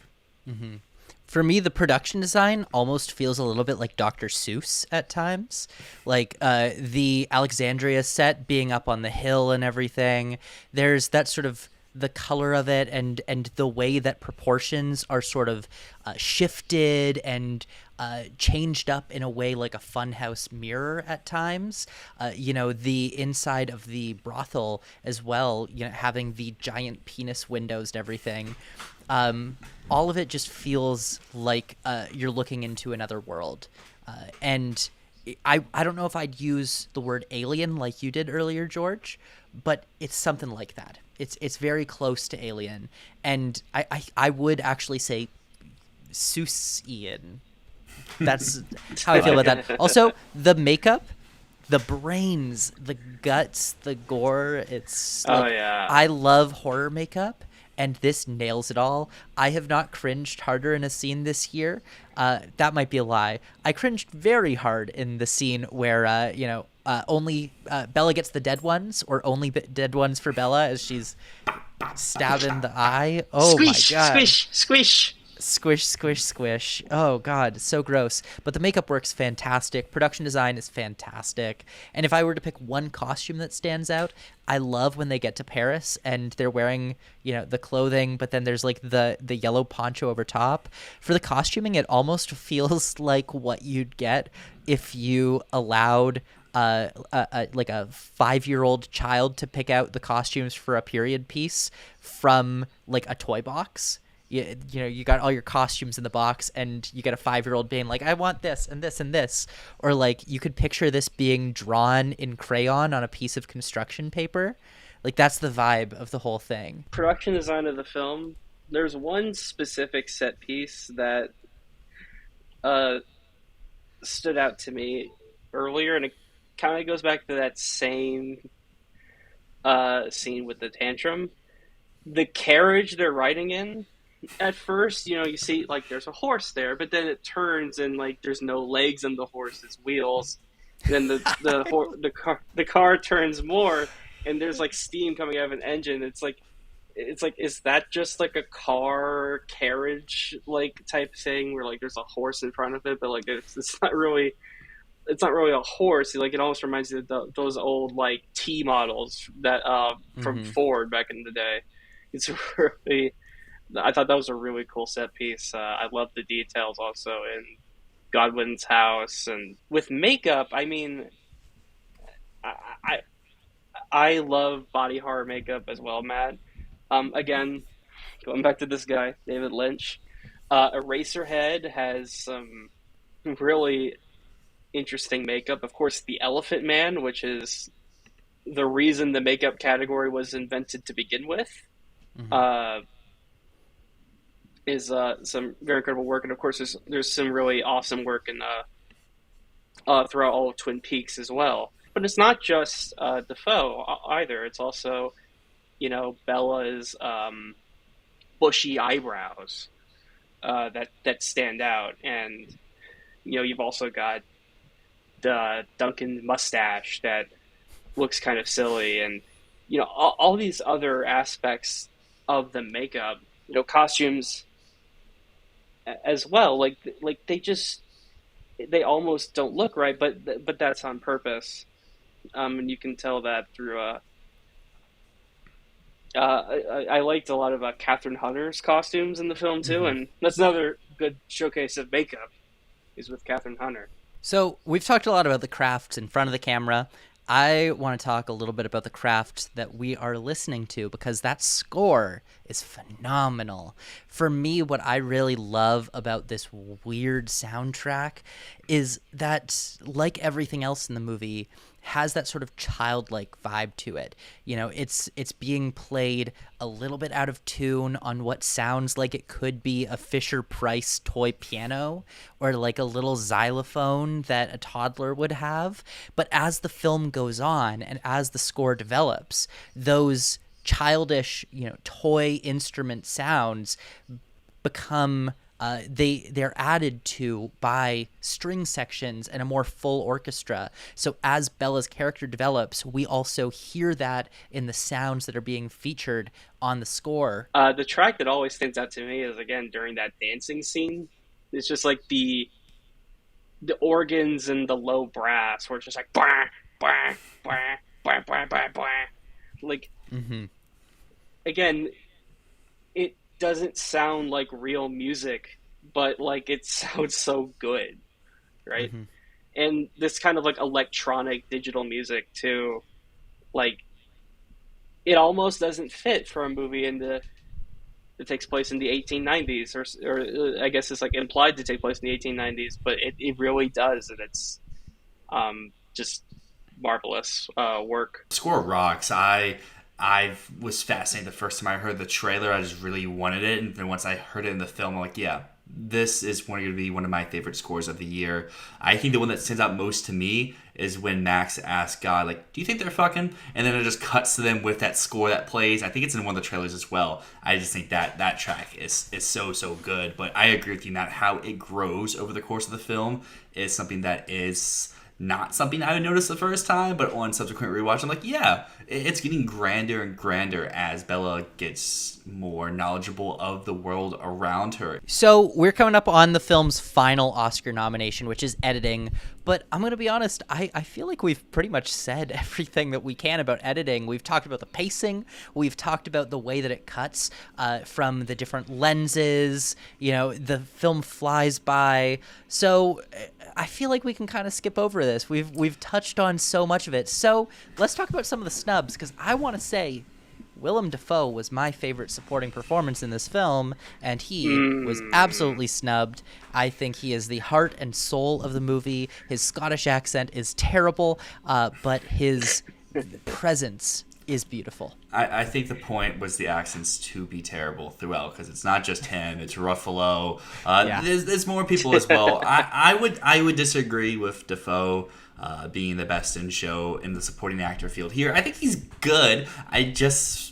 For me, the production design almost feels a little bit like Dr. Seuss at times. Like the Alexandria set being up on the hill and everything. There's that sort of the color of it, and the way that proportions are sort of shifted and changed up in a way like a funhouse mirror at times. The inside of the brothel as well, having the giant penis windows and everything. All of it just feels like you're looking into another world. And I don't know if I'd use the word alien like you did earlier, George, but it's something like that. It's very close to Alien. And I would actually say Seussian. That's how I feel about that. Also, the makeup, the brains, the guts, the gore. It's like, I love horror makeup, and this nails it all. I have not cringed harder in a scene this year. That might be a lie. I cringed very hard in the scene where, only Bella gets the dead ones, or only dead ones for Bella as she's stabbing the eye. Oh, squish, my God. Squish, squish. Squish, squish, squish. Oh, God, so gross. But the makeup work's fantastic. Production design is fantastic. And if I were to pick one costume that stands out, I love when they get to Paris and they're wearing, the clothing, but then there's like the yellow poncho over top. For the costuming, it almost feels like what you'd get if you allowed like a 5-year-old child to pick out the costumes for a period piece from like a toy box. You got all your costumes in the box, and you get a 5-year-old being like, I want this and this and this. Or like you could picture this being drawn in crayon on a piece of construction paper. Like that's the vibe of the whole thing. Production design of the film, there's one specific set piece that stood out to me earlier, and it kind of goes back to that same scene with the tantrum. The carriage they're riding in, at first, you see like there's a horse there, but then it turns and like there's no legs on the horse, it's wheels. And then the car turns more, and there's like steam coming out of an engine. It's like is that just like a car carriage like type thing where like there's a horse in front of it, but like it's not really a horse. Like it almost reminds you of those old like T models that from Ford back in the day. It's really, I thought that was a really cool set piece. I love the details also in Godwin's house. And with makeup, I mean, I love body horror makeup as well, Matt. Again, going back to this guy, David Lynch. Eraserhead has some really interesting makeup. Of course, the Elephant Man, which is the reason the makeup category was invented to begin with. is some very incredible work, and of course there's some really awesome work in throughout all of Twin Peaks as well. But it's not just Dafoe either. It's also, Bella's bushy eyebrows that stand out, and you've also got the Duncan mustache that looks kind of silly, and all these other aspects of the makeup, costumes as well. Like they almost don't look right, but that's on purpose, and you can tell that through I liked a lot of Catherine Hunter's costumes in the film too, and that's another good showcase of makeup is with Catherine Hunter. So we've talked a lot about the craft in front of the camera. I want to talk a little bit about the craft that we are listening to, because that score is phenomenal. For me, what I really love about this weird soundtrack is that, like everything else in the movie, has that sort of childlike vibe to it. It's being played a little bit out of tune on what sounds like it could be a Fisher-Price toy piano or like a little xylophone that a toddler would have. But as the film goes on and as the score develops, those childish, toy instrument sounds become they're added to by string sections and a more full orchestra. So as Bella's character develops, we also hear that in the sounds that are being featured on the score. The track that always stands out to me is, again, during that dancing scene. It's just like the organs and the low brass, where it's just like bah, bah, bah, bah, bah, bah, bah. Like, again, it doesn't sound like real music, but like it sounds so good, right? And this kind of like electronic digital music too, like it almost doesn't fit for a movie that takes place in the 1890s, or I guess it's like implied to take place in the 1890s, but it really does, and it's just marvelous work. Score rocks. I was fascinated the first time I heard the trailer. I just really wanted it, and then once I heard it in the film, I'm like, yeah, this is going to be one of my favorite scores of the year. I think the one that stands out most to me is when Max asks God, like, do you think they're fucking? And then it just cuts to them with that score that plays. I think it's in one of the trailers as well. I just think that track is so good. But I agree with you, Matt, how it grows over the course of the film is something that is not something I would notice the first time, but on subsequent rewatch, I'm like, yeah, it's getting grander and grander as Bella gets more knowledgeable of the world around her. So we're coming up on the film's final Oscar nomination, which is editing. But I'm going to be honest, I feel like we've pretty much said everything that we can about editing. We've talked about the pacing. We've talked about the way that it cuts from the different lenses. The film flies by. So I feel like we can kind of skip over this. We've touched on so much of it. So let's talk about some of the snubs, because I want to say Willem Dafoe was my favorite supporting performance in this film, and he was absolutely snubbed. I think he is the heart and soul of the movie. His Scottish accent is terrible, but his presence is beautiful. I think the point was the accents to be terrible throughout, because it's not just him, it's Ruffalo. There's more people as well. I would disagree with Dafoe being the best in show in the supporting actor field here. I think he's good. I just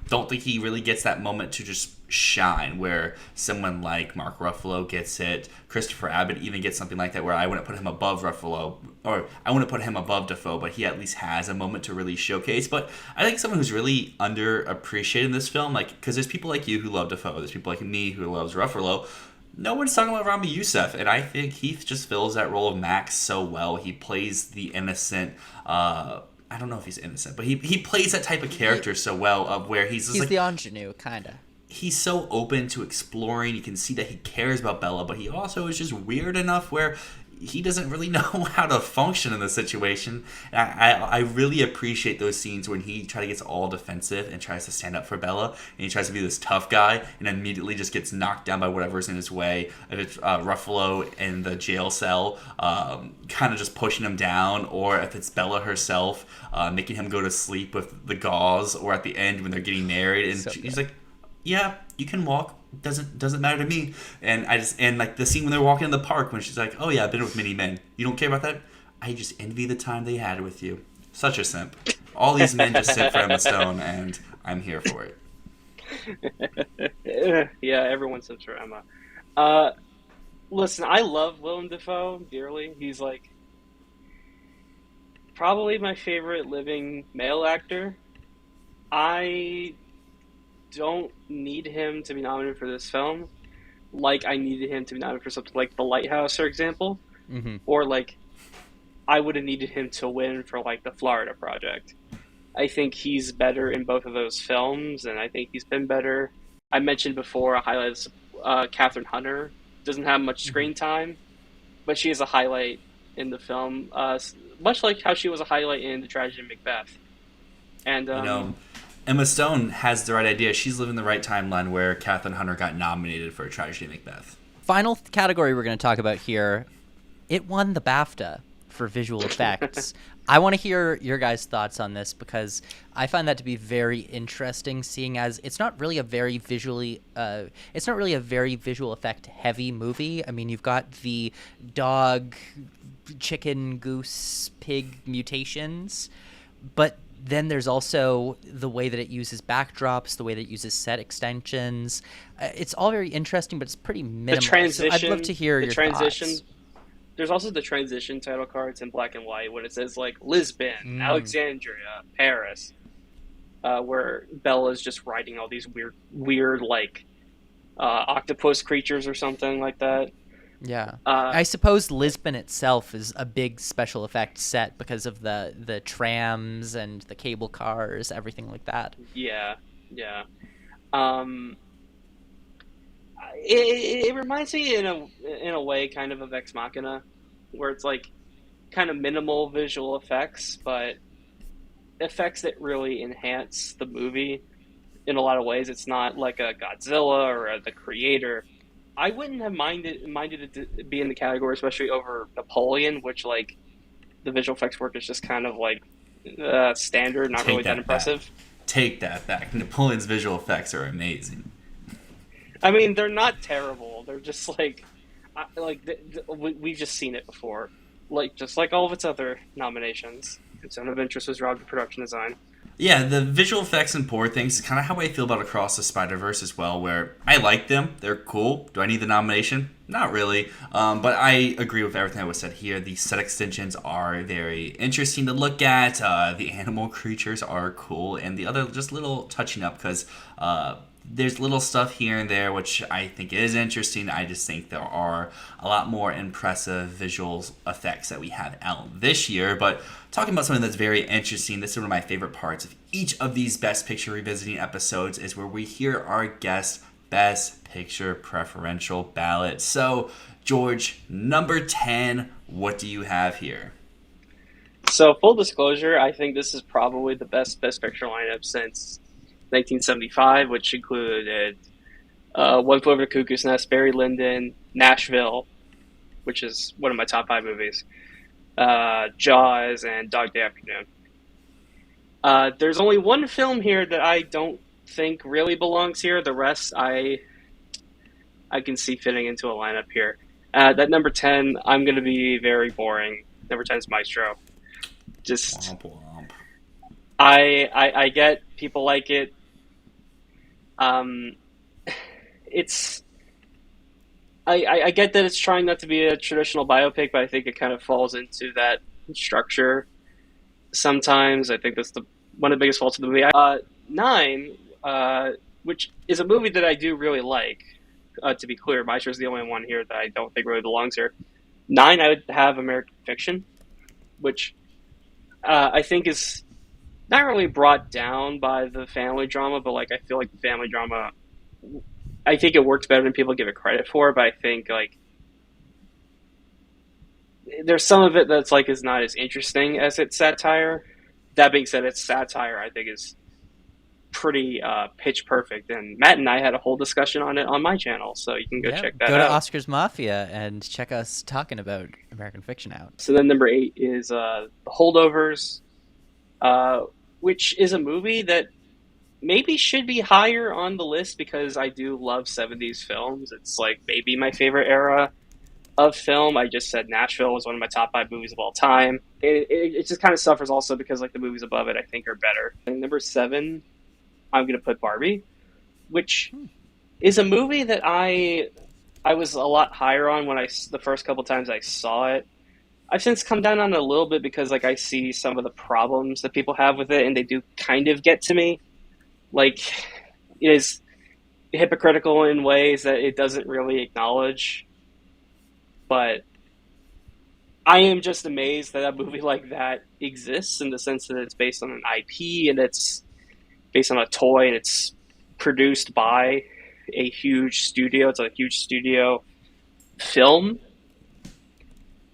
don't think he really gets that moment to just shine where someone like Mark Ruffalo gets it. Christopher Abbott even gets something like that, where I wouldn't put him above Ruffalo, or I wouldn't put him above Dafoe, but he at least has a moment to really showcase. But I think someone who's really underappreciated in this film, like, because there's people like you who love Dafoe, there's people like me who loves Ruffalo. No one's talking about Rami Youssef, and I think Heath just fills that role of Max so well. He plays the innocent, I don't know if he's innocent, but he plays that type of character so well, of where he's He's like, the ingenue, kind of. He's so open to exploring. You can see that he cares about Bella, but he also is just weird enough where he doesn't really know how to function in the situation. And I really appreciate those scenes when he gets all defensive and tries to stand up for Bella, and he tries to be this tough guy and immediately just gets knocked down by whatever's in his way. If it's Ruffalo in the jail cell, kind of just pushing him down, or if it's Bella herself, making him go to sleep with the gauze, or at the end when they're getting married and So he's good. like, yeah, you can walk. Doesn't matter to me. And like the scene when they're walking in the park when she's like, oh yeah, I've been with many men. You don't care about that? I just envy the time they had with you. Such a simp. All these men just simp for Emma Stone, and I'm here for it. Yeah, everyone says for Emma. Listen, I love Willem Dafoe dearly. He's like probably my favorite living male actor. I don't need him to be nominated for this film, like I needed him to be nominated for something like The Lighthouse, for example, or like I would have needed him to win for like The Florida Project. I think he's better in both of those films, and I think he's been better. I mentioned before a highlight is Catherine Hunter. Doesn't have much screen time, but she is a highlight in the film, much like how she was a highlight in The Tragedy of Macbeth. And Emma Stone has the right idea. She's living the right timeline where Catherine Hunter got nominated for A Tragedy of Macbeth. Final category we're going to talk about here. It won the BAFTA for visual effects. I want to hear your guys' thoughts on this because I find that to be very interesting, seeing as it's not really a very visual effect heavy movie. I mean, you've got the dog, chicken, goose, pig mutations, but then there's also the way that it uses backdrops, the way that it uses set extensions. It's all very interesting, but it's pretty minimal. The transition. So I'd love to hear your thoughts. There's also the transition title cards in black and white when it says like Lisbon, Alexandria, Paris, where Bella's just writing all these weird like octopus creatures or something like that. Yeah, I suppose Lisbon itself is a big special effects set because of the trams and the cable cars, everything like that. Yeah. It reminds me in a way kind of Ex Machina, where it's like kind of minimal visual effects, but effects that really enhance the movie in a lot of ways. It's not like a Godzilla or The Creator. I wouldn't have minded it to be in the category, especially over Napoleon, which like the visual effects work is just kind of like standard, not really that impressive. Take that back. Napoleon's visual effects are amazing. I mean, they're not terrible. They're just we've just seen it before, just like all of its other nominations. Zone of Interest was robbed of production design. Yeah, the visual effects in Poor Things is kind of how I feel about Across the Spider-Verse as well, where I like them. They're cool. Do I need the nomination? Not really. But I agree with everything that was said here. The set extensions are very interesting to look at. The animal creatures are cool. And the other just little touching up because there's little stuff here and there which I think is interesting. I just think there are a lot more impressive visual effects that we have out this year. But talking about something that's very interesting, this is one of my favorite parts of each of these Best Picture Revisiting episodes is where we hear our guests' Best Picture preferential ballot. So, George, number 10, what do you have here? So, full disclosure, I think this is probably the best Picture lineup since 1975, which included One Flew Over the Cuckoo's Nest, Barry Lyndon, Nashville, which is one of my top 5 movies, Jaws, and Dog Day Afternoon. There's only one film here that I don't think really belongs here. The rest I can see fitting into a lineup here. That number 10, I'm going to be very boring. Number 10 is Maestro. Just, womp womp. I get people like it. It's I get that it's trying not to be a traditional biopic, but I think it kind of falls into that structure sometimes. I think that's one of the biggest faults of the movie. 9, which is a movie that I do really like. To be clear, Maestro is the only one here that I don't think really belongs here. 9, I would have American Fiction, which I think is not really brought down by the family drama, but like I feel like the family drama, I think it works better than people give it credit for. But I think like there's some of it that's like is not as interesting as its satire. That being said, its satire I think is pretty pitch perfect, and Matt and I had a whole discussion on it on my channel, so you can go check that out. Go to Oscar's Mafia and check us talking about American Fiction out. So then number 8 is The Holdovers, which is a movie that maybe should be higher on the list because I do love 70s films. It's like maybe my favorite era of film. I just said Nashville was one of my top 5 movies of all time. It just kind of suffers also because like the movies above it I think are better. And number 7, I'm gonna put Barbie, which is a movie that I was a lot higher on when the first couple times I saw it. I've since come down on it a little bit because like I see some of the problems that people have with it, and they do kind of get to me. Like it is hypocritical in ways that it doesn't really acknowledge. But I am just amazed that a movie like that exists in the sense that it's based on an IP and it's based on a toy and it's produced by a huge studio. It's a huge studio film,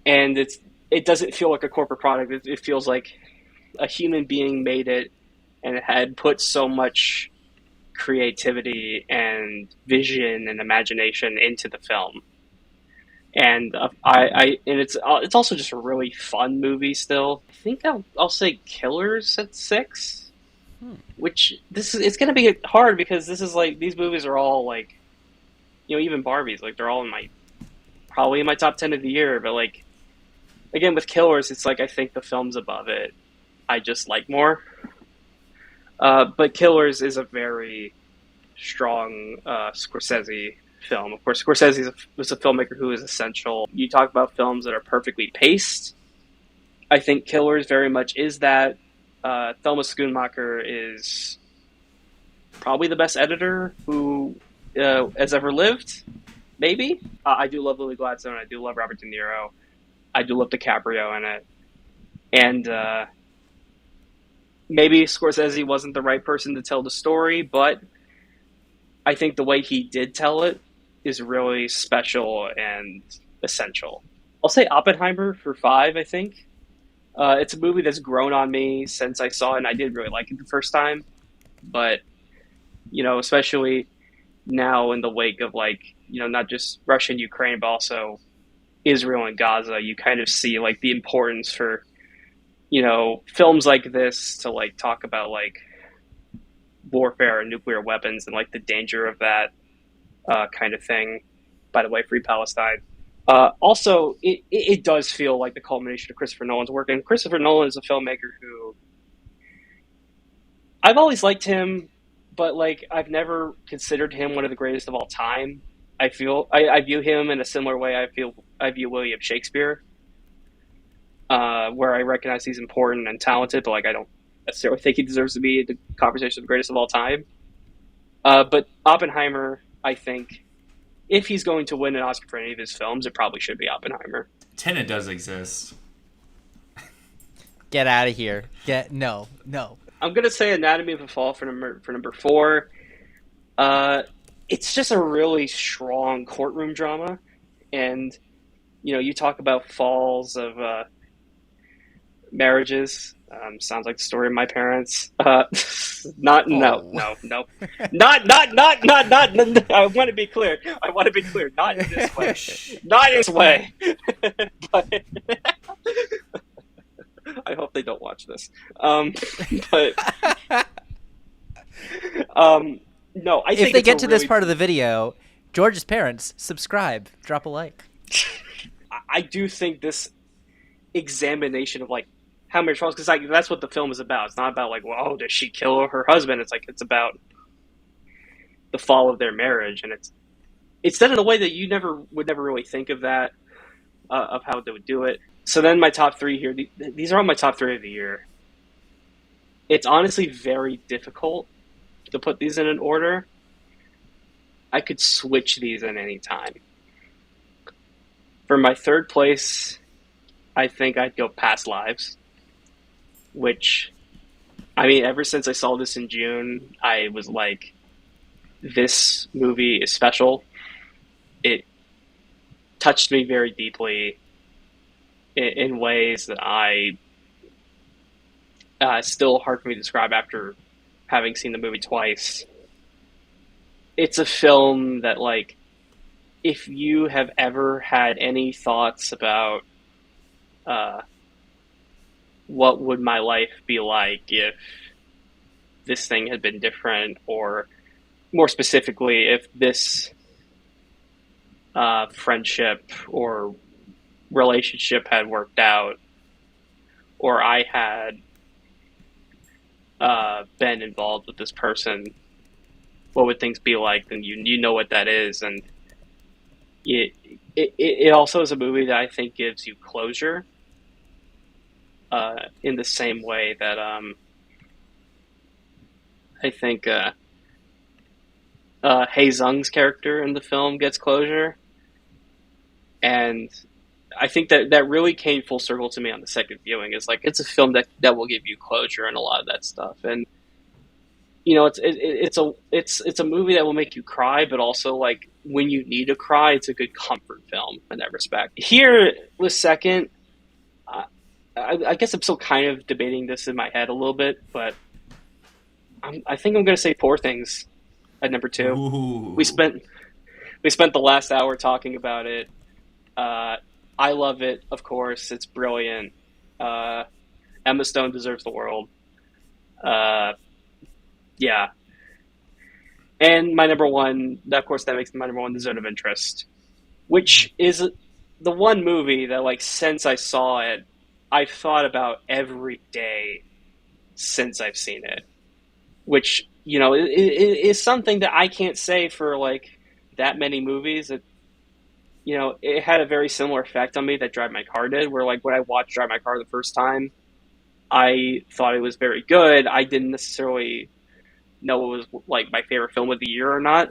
and it doesn't feel like a corporate product. It feels like a human being made it, and it had put so much creativity and vision and imagination into the film. And and it's also just a really fun movie. Still, I think I'll say Killers at 6. Which it's going to be hard because this is like these movies are all like, even Barbie's like they're all probably in my top 10 of the year. But like again with Killers, it's like I think the films above it I just like more. But Killers is a very strong Scorsese film. Of course, Scorsese was a filmmaker who is essential. You talk about films that are perfectly paced. I think Killers very much is that. Thelma Schoonmaker is probably the best editor who has ever lived, maybe. I do love Lily Gladstone. I do love Robert De Niro. I do love DiCaprio in it. And maybe Scorsese wasn't the right person to tell the story, but I think the way he did tell it is really special and essential. I'll say Oppenheimer for 5, I think. It's a movie that's grown on me since I saw it, and I did really like it the first time. But, especially now in the wake of, not just Russia and Ukraine, but also Israel and Gaza, you kind of see, the importance for, films like this to, talk about, warfare and nuclear weapons and, the danger of that kind of thing. By the way, Free Palestine. Also, it does feel like the culmination of Christopher Nolan's work. And Christopher Nolan is a filmmaker who I've always liked him, but I've never considered him one of the greatest of all time. I view him in a similar way I view William Shakespeare, where I recognize he's important and talented, but I don't necessarily think he deserves to be in the conversation of the greatest of all time. But Oppenheimer, I think, if he's going to win an Oscar for any of his films, it probably should be Oppenheimer. Tenet does exist. Get out of here. No. I'm gonna say Anatomy of a Fall for number 4. It's just a really strong courtroom drama, and you talk about falls of marriages. Sounds like the story of my parents. No. Not. I want to be clear. Not in this way. Not in this way. But I hope they don't watch this. But no. I think if they get to this part of the video, George's parents, subscribe, drop a like. I do think this examination of how marriage falls, because that's what the film is about. It's not about does she kill her husband? It's about the fall of their marriage, and it's done in a way that you would never really think of that, of how they would do it. So then my top 3 here, these are all my top 3 of the year. It's honestly very difficult to put these in an order. I could switch these at any time. For my 3rd place, I think I'd go Past Lives. Which, ever since I saw this in June, I was like, this movie is special. It touched me very deeply in ways that still hard for me to describe after having seen the movie twice. It's a film that, if you have ever had any thoughts about what would my life be like if this thing had been different, or more specifically, if this friendship or relationship had worked out, or I had been involved with this person, what would things be like? Then you know what that is, and it also is a movie that I think gives you closure, in the same way that I think Hae Sung's character in the film gets closure, and I think that really came full circle to me on the second viewing. Is like, it's a film that will give you closure and a lot of that stuff, and it's a movie that will make you cry, but also, like, when you need to cry, it's a good comfort film in that respect. Here with second, I guess I'm still kind of debating this in my head a little bit, but I think I'm going to say Poor Things at number 2. Ooh. We spent the last hour talking about it. I love it, of course. It's brilliant. Emma Stone deserves the world. Yeah. And my number one, of course, that makes my number one The Zone of Interest, which is the one movie that, like, since I saw it, I've thought about every day since I've seen it, which, is something that I can't say for, like, that many movies. It had a very similar effect on me that Drive My Car did, where, like, when I watched Drive My Car the first time, I thought it was very good. I didn't necessarily know it was, like, my favorite film of the year or not,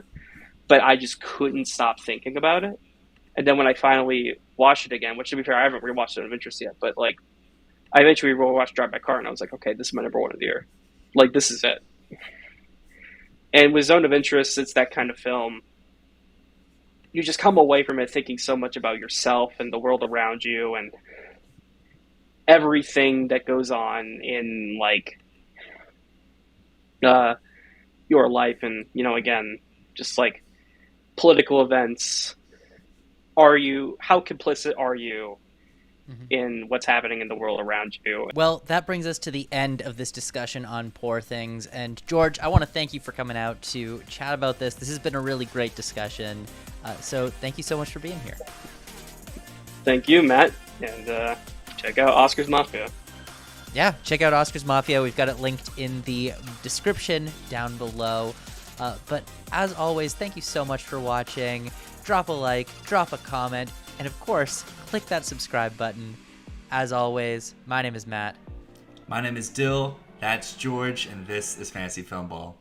but I just couldn't stop thinking about it. And then when I finally watched it again, which, to be fair, I haven't rewatched Zone of Interest yet, but, like, I eventually rewatched Drive My Car, and I was like, okay, this is my number one of the year. Like, this is it. And with Zone of Interest, it's that kind of film. You just come away from it thinking so much about yourself and the world around you and everything that goes on in, like, your life, and, again, just, like, political events. How complicit are you in what's happening in the world around you? Well, that brings us to the end of this discussion on Poor Things. And George, I want to thank you for coming out to chat about this. This has been a really great discussion. So thank you so much for being here. Thank you, Matt. And check out Oscar's Mafia. Yeah, check out Oscar's Mafia. We've got it linked in the description down below. But as always, thank you so much for watching. Drop a like, drop a comment, and of course, click that subscribe button. As always, my name is Matt. My name is Dyl, that's George, and this is Fantasy Filmball.